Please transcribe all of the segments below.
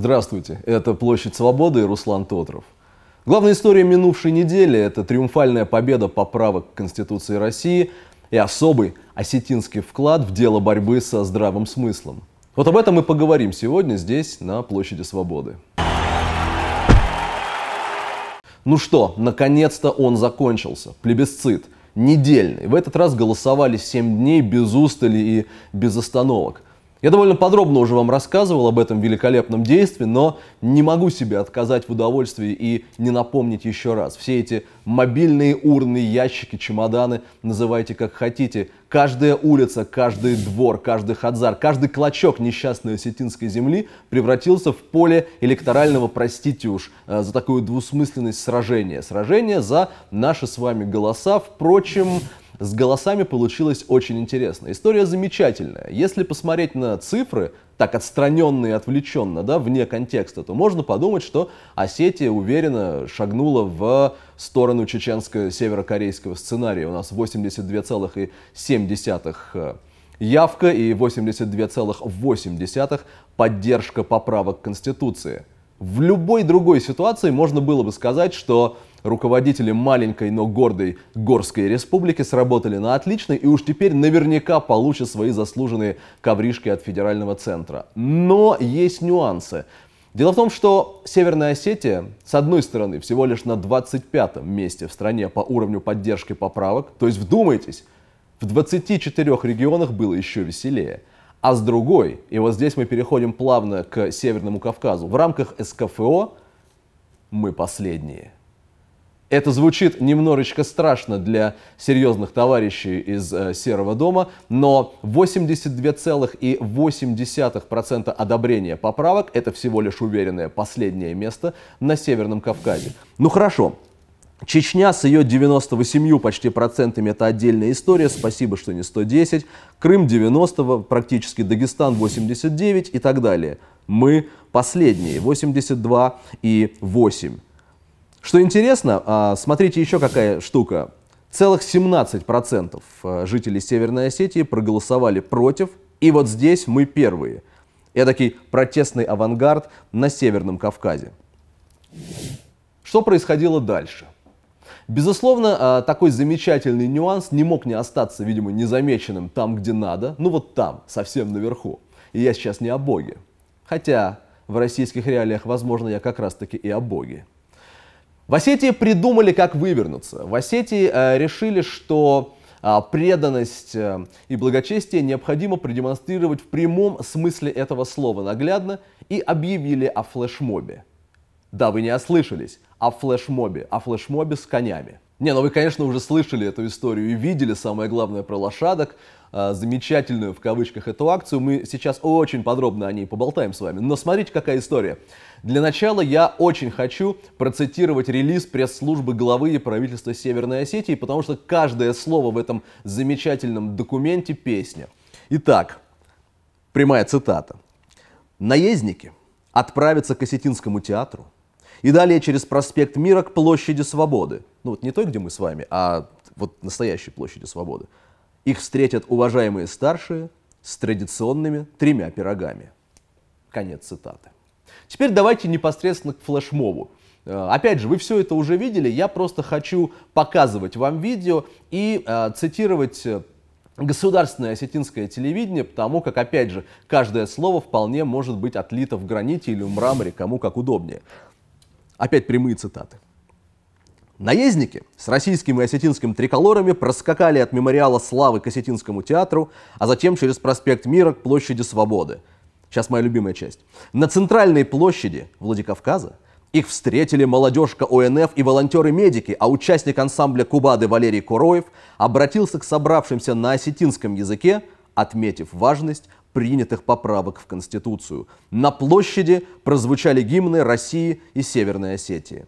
Здравствуйте, это Площадь Свободы и Руслан Тотров. Главная история минувшей недели – это триумфальная победа поправок к Конституции России и особый осетинский вклад в дело борьбы со здравым смыслом. Вот об этом мы поговорим сегодня здесь, на Площади Свободы. Ну что, наконец-то он закончился. Плебисцит. Недельный. В этот раз голосовали 7 дней без устали и без остановок. Я довольно подробно уже вам рассказывал об этом великолепном действии, но не могу себе отказать в удовольствии и не напомнить еще раз. Все эти мобильные урны, ящики, чемоданы, называйте как хотите. Каждая улица, каждый двор, каждый хадзар, каждый клочок несчастной осетинской земли превратился в поле электорального, простите уж, за такую двусмысленность сражения. Сражение за наши с вами голоса. Впрочем, с голосами получилось очень интересно. История замечательная. Если посмотреть на цифры, так отстраненно и отвлеченно, да, вне контекста, то можно подумать, что Осетия уверенно шагнула в сторону чеченско-северокорейского сценария. У нас 82,7% явка и 82,8% поддержка поправок к Конституции. В любой другой ситуации можно было бы сказать, что руководители маленькой, но гордой Горской республики сработали на отлично и уж теперь наверняка получат свои заслуженные ковришки от федерального центра. Но есть нюансы. Дело в том, что Северная Осетия, с одной стороны, всего лишь на 25-м месте в стране по уровню поддержки поправок, то есть вдумайтесь, в 24 регионах было еще веселее. А с другой, и вот здесь мы переходим плавно к Северному Кавказу, в рамках СКФО мы последние. Это звучит немножечко страшно для серьезных товарищей из Серого дома, но 82,8% одобрения поправок – это всего лишь уверенное последнее место на Северном Кавказе. Ну хорошо. Чечня с ее 98 почти процентами – это отдельная история, спасибо, что не 110. Крым 90, практически Дагестан 89 и так далее. Мы последние, 82,8. Что интересно, смотрите еще какая штука. Целых 17% жителей Северной Осетии проголосовали против, и вот здесь мы первые. Эдакий протестный авангард на Северном Кавказе. Что происходило дальше? Безусловно, такой замечательный нюанс не мог не остаться, видимо, незамеченным там, где надо. Ну вот там, совсем наверху. И я сейчас не о Боге. Хотя в российских реалиях, возможно, я как раз-таки и о Боге. В Осетии придумали, как вывернуться. В Осетии решили, что преданность и благочестие необходимо продемонстрировать в прямом смысле этого слова наглядно, и объявили о флешмобе. Да, вы не ослышались, о флешмобе с конями. Не, ну вы, конечно, уже слышали эту историю и видели, самое главное, про лошадок, замечательную, в кавычках, эту акцию. Мы сейчас очень подробно о ней поболтаем с вами. Но смотрите, какая история. Для начала я очень хочу процитировать релиз пресс-службы главы правительства Северной Осетии, потому что каждое слово в этом замечательном документе – песня. Итак, прямая цитата. «Наездники отправятся к Осетинскому театру и далее через проспект Мира к Площади Свободы». Ну вот не той, где мы с вами, а вот настоящей Площади Свободы. Их встретят уважаемые старшие с традиционными 3 пирогами. Конец цитаты. Теперь давайте непосредственно к флешмобу. Опять же, вы все это уже видели, я просто хочу показывать вам видео и цитировать государственное осетинское телевидение, потому как, опять же, каждое слово вполне может быть отлито в граните или в мраморе, кому как удобнее. Опять прямые цитаты. Наездники с российским и осетинским триколорами проскакали от мемориала славы к Осетинскому театру, а затем через проспект Мира к Площади Свободы. Сейчас моя любимая часть. На центральной площади Владикавказа их встретили молодежка ОНФ и волонтеры-медики, а участник ансамбля Кубады Валерий Куроев обратился к собравшимся на осетинском языке, отметив важность принятых поправок в Конституцию. На площади прозвучали гимны России и Северной Осетии.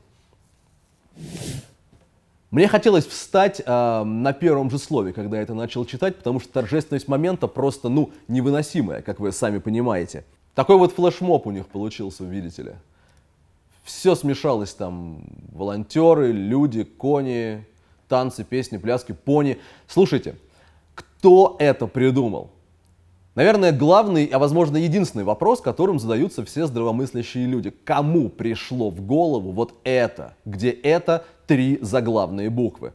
Мне хотелось встать на первом же слове, когда я это начал читать, потому что торжественность момента просто, невыносимая, как вы сами понимаете. Такой вот флешмоб у них получился, видите ли. Все смешалось там, волонтеры, люди, кони, танцы, песни, пляски, пони. Слушайте, кто это придумал? Наверное, главный, а возможно единственный вопрос, которым задаются все здравомыслящие люди. Кому пришло в голову вот это, где это 3 заглавные буквы?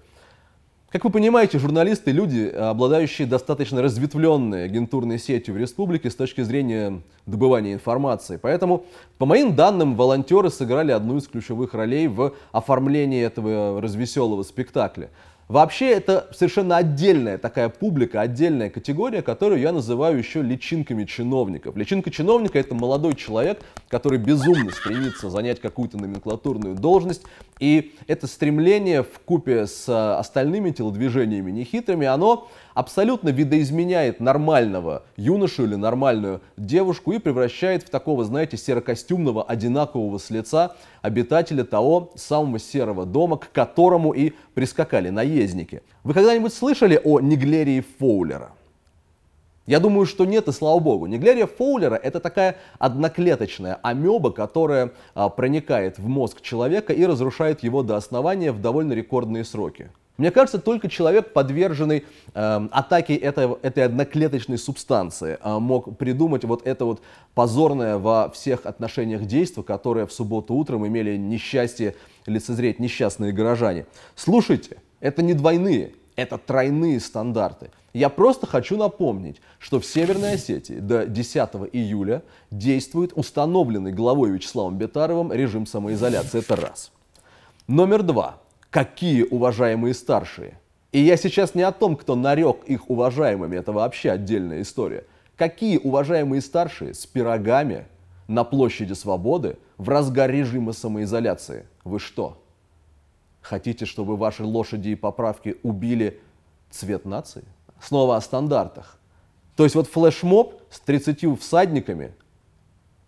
Как вы понимаете, журналисты – люди, обладающие достаточно разветвленной агентурной сетью в республике с точки зрения добывания информации. Поэтому, по моим данным, волонтеры сыграли одну из ключевых ролей в оформлении этого развеселого спектакля. Вообще, это совершенно отдельная такая публика, отдельная категория, которую я называю еще личинками чиновников. Личинка чиновника – это молодой человек, который безумно стремится занять какую-то номенклатурную должность. И это стремление вкупе с остальными телодвижениями нехитрыми, оно абсолютно видоизменяет нормального юношу или нормальную девушку и превращает в такого, знаете, серокостюмного, одинакового с лица обитателя того самого серого дома, к которому и прискакали наездники. Вы когда-нибудь слышали о Неглерии Фоулера? Я думаю, что нет, и слава богу. Неглерия Фоулера – это такая одноклеточная амеба, которая проникает в мозг человека и разрушает его до основания в довольно рекордные сроки. Мне кажется, только человек, подверженный атаке этой одноклеточной субстанции, мог придумать вот это вот позорное во всех отношениях действо, которое в субботу утром имели несчастье лицезреть несчастные горожане. Слушайте, это не двойные, это тройные стандарты. Я просто хочу напомнить, что в Северной Осетии до 10 июля действует установленный главой Вячеславом Бетаровым режим самоизоляции. Это раз. Номер 2. Какие уважаемые старшие? И я сейчас не о том, кто нарек их уважаемыми, это вообще отдельная история. Какие уважаемые старшие с пирогами на площади Свободы в разгар режима самоизоляции? Вы что? Хотите, чтобы ваши лошади и поправки убили цвет нации? Снова о стандартах. То есть вот флешмоб с 30 всадниками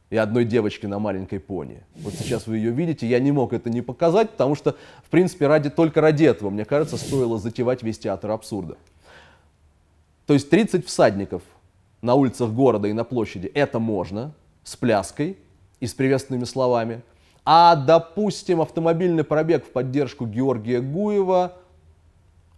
и одной девочки на маленькой пони. Вот сейчас вы ее видите, я не мог это не показать, потому что, в принципе, только ради этого, мне кажется, стоило затевать весь театр абсурда. То есть 30 всадников на улицах города и на площади – это можно, с пляской и с приветственными словами. А, допустим, автомобильный пробег в поддержку Георгия Гуева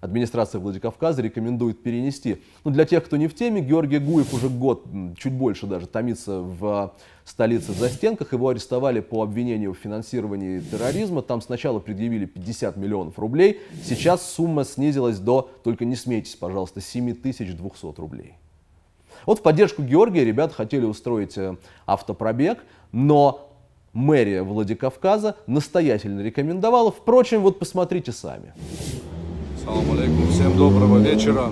администрация Владикавказа рекомендует перенести. Но для тех, кто не в теме, Георгий Гуев уже год, чуть больше даже, томится в столице в застенках. Его арестовали по обвинению в финансировании терроризма. Там сначала предъявили 50 миллионов рублей. Сейчас сумма снизилась до, только не смейтесь, пожалуйста, 7200 рублей. Вот в поддержку Георгия ребята хотели устроить автопробег, но мэрия Владикавказа настоятельно рекомендовала. Впрочем, вот посмотрите сами. Салам алейкум, всем доброго вечера.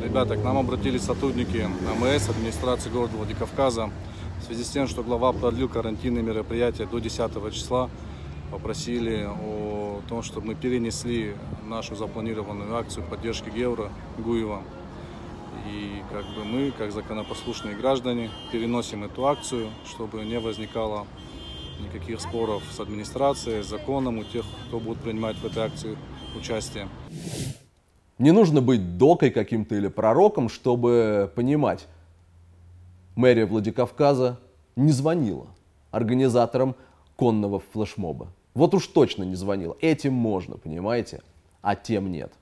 Ребята, к нам обратились сотрудники АМС, администрации города Владикавказа, в связи с тем, что глава продлил карантинные мероприятия до 10 числа, попросили о том, чтобы мы перенесли нашу запланированную акцию поддержки Гуева. И мы, как законопослушные граждане, переносим эту акцию, чтобы не возникало никаких споров с администрацией, с законом у тех, кто будет принимать в этой акции участие. Не нужно быть докой каким-то или пророком, чтобы понимать, мэрия Владикавказа не звонила организаторам конного флешмоба. Вот уж точно не звонила. Этим можно, понимаете, а тем нет.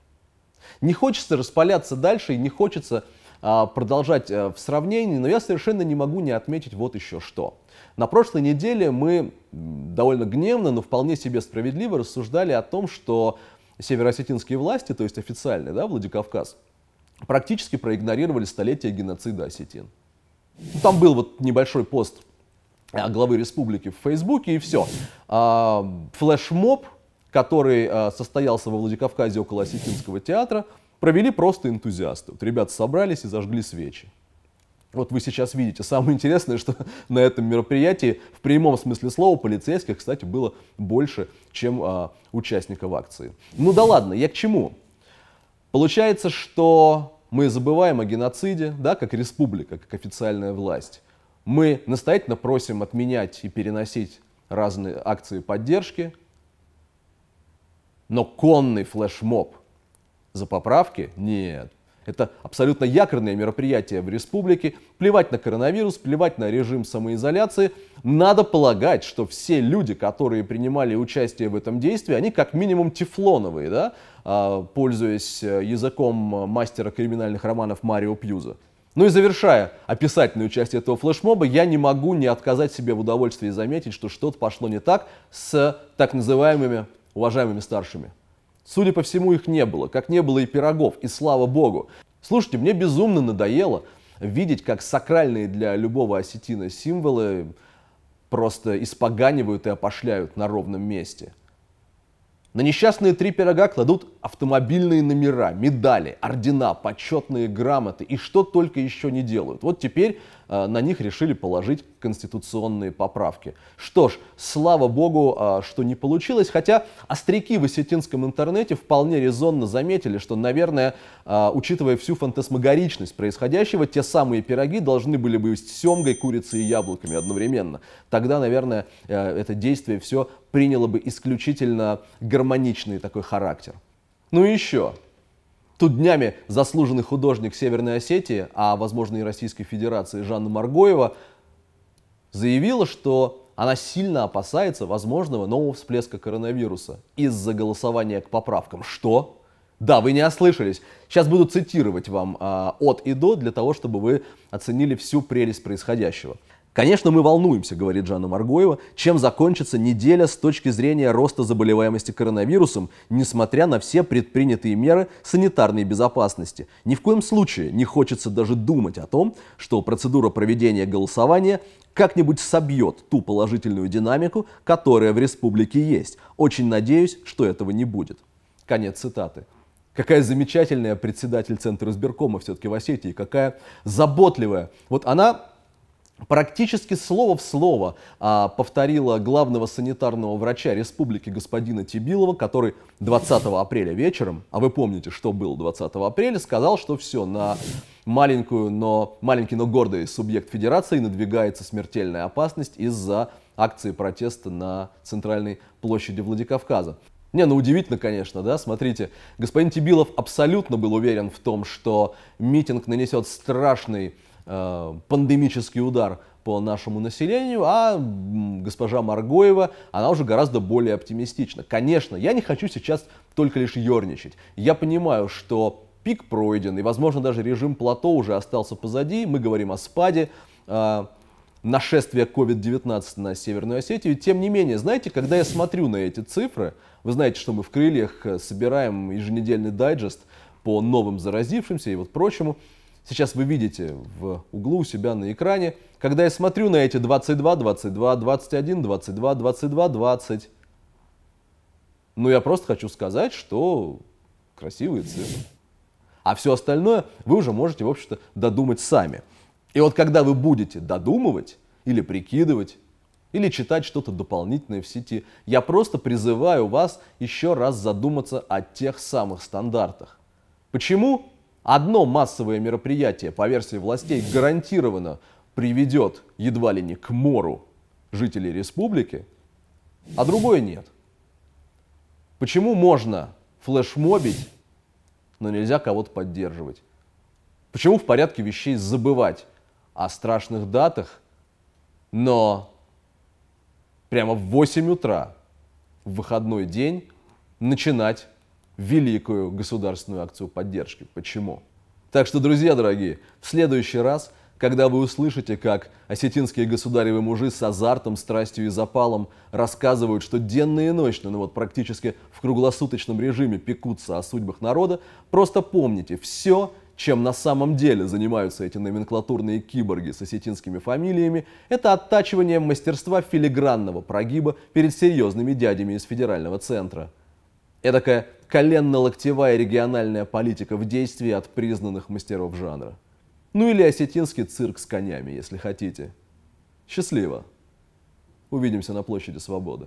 Не хочется распаляться дальше и не хочется продолжать в сравнении, но я совершенно не могу не отметить вот еще что. На прошлой неделе мы довольно гневно, но вполне себе справедливо рассуждали о том, что североосетинские власти, то есть официальные, да, Владикавказ, практически проигнорировали столетие геноцида осетин. Там был вот небольшой пост главы республики в Фейсбуке, и все. Флешмоб, который состоялся во Владикавказе около Осетинского театра, провели просто энтузиасты. Вот ребята собрались и зажгли свечи. Вот вы сейчас видите. Самое интересное, что на этом мероприятии в прямом смысле слова полицейских, кстати, было больше, чем участников акции. Ну да ладно, я к чему? Получается, что мы забываем о геноциде, да, как республика, как официальная власть. Мы настоятельно просим отменять и переносить разные акции поддержки, но конный флешмоб за поправки? Нет. Это абсолютно якорное мероприятие в республике. Плевать на коронавирус, плевать на режим самоизоляции. Надо полагать, что все люди, которые принимали участие в этом действии, они как минимум тефлоновые, да? Пользуясь языком мастера криминальных романов Марио Пьюза. Ну и завершая описательную часть этого флешмоба, я не могу не отказать себе в удовольствии заметить, что что-то пошло не так с так называемыми уважаемыми старшими. Судя по всему, их не было, как не было и пирогов, и слава богу. Слушайте, мне безумно надоело видеть, как сакральные для любого осетина символы просто испоганивают и опошляют на ровном месте. На несчастные 3 пирога кладут автомобильные номера, медали, ордена, почетные грамоты и что только еще не делают. Вот теперь на них решили положить конституционные поправки. Что ж, слава богу, что не получилось, хотя остряки в осетинском интернете вполне резонно заметили, что, наверное, учитывая всю фантасмагоричность происходящего, те самые пироги должны были быть с семгой, курицей и яблоками одновременно. Тогда, наверное, это действие все приняло бы исключительно гармоничный такой характер. Ну и еще. Тут днями заслуженный художник Северной Осетии, а возможно и Российской Федерации Жанна Маргоева, заявила, что она сильно опасается возможного нового всплеска коронавируса из-за голосования к поправкам. Что? Да, вы не ослышались. Сейчас буду цитировать вам от и до, для того, чтобы вы оценили всю прелесть происходящего. Конечно, мы волнуемся, говорит Жанна Маргоева, чем закончится неделя с точки зрения роста заболеваемости коронавирусом, несмотря на все предпринятые меры санитарной безопасности. Ни в коем случае не хочется даже думать о том, что процедура проведения голосования как-нибудь собьет ту положительную динамику, которая в республике есть. Очень надеюсь, что этого не будет. Конец цитаты. Какая замечательная председатель Центра избиркома все-таки в Осетии, какая заботливая. Вот она практически слово в слово повторила главного санитарного врача республики господина Тибилова, который 20 апреля вечером, а вы помните, что было 20 апреля, сказал, что все, на маленький, но гордый субъект федерации надвигается смертельная опасность из-за акции протеста на центральной площади Владикавказа. Не, ну удивительно, конечно, да, смотрите, господин Тибилов абсолютно был уверен в том, что митинг нанесет страшный пандемический удар по нашему населению, а госпожа Маргоева, она уже гораздо более оптимистична. Конечно, я не хочу сейчас только лишь ерничать. Я понимаю, что пик пройден, и, возможно, даже режим плато уже остался позади. Мы говорим о спаде нашествия COVID-19 на Северную Осетию. Тем не менее, знаете, когда я смотрю на эти цифры, вы знаете, что мы в «Крыльях» собираем еженедельный дайджест по новым заразившимся и вот прочему. Сейчас вы видите в углу у себя на экране, когда я смотрю на эти 22, 22, 21, 22, 22, 20. Ну, я просто хочу сказать, что красивые цифры. А все остальное вы уже можете, в общем-то, додумать сами. И вот когда вы будете додумывать или прикидывать, или читать что-то дополнительное в сети, я просто призываю вас еще раз задуматься о тех самых стандартах. Почему? Одно массовое мероприятие, по версии властей, гарантированно приведет едва ли не к мору жителей республики, а другое нет. Почему можно флешмобить, но нельзя кого-то поддерживать? Почему в порядке вещей забывать о страшных датах, но прямо в 8 утра в выходной день начинать великую государственную акцию поддержки? Почему? Так что, друзья дорогие, в следующий раз, когда вы услышите, как осетинские государевы мужи с азартом, страстью и запалом рассказывают, что денно и ночно, ну вот практически в круглосуточном режиме пекутся о судьбах народа, просто помните, все, чем на самом деле занимаются эти номенклатурные киборги с осетинскими фамилиями, это оттачивание мастерства филигранного прогиба перед серьезными дядями из федерального центра. Эдакая коленно-локтевая региональная политика в действии от признанных мастеров жанра. Ну или осетинский цирк с конями, если хотите. Счастливо. Увидимся на площади Свободы.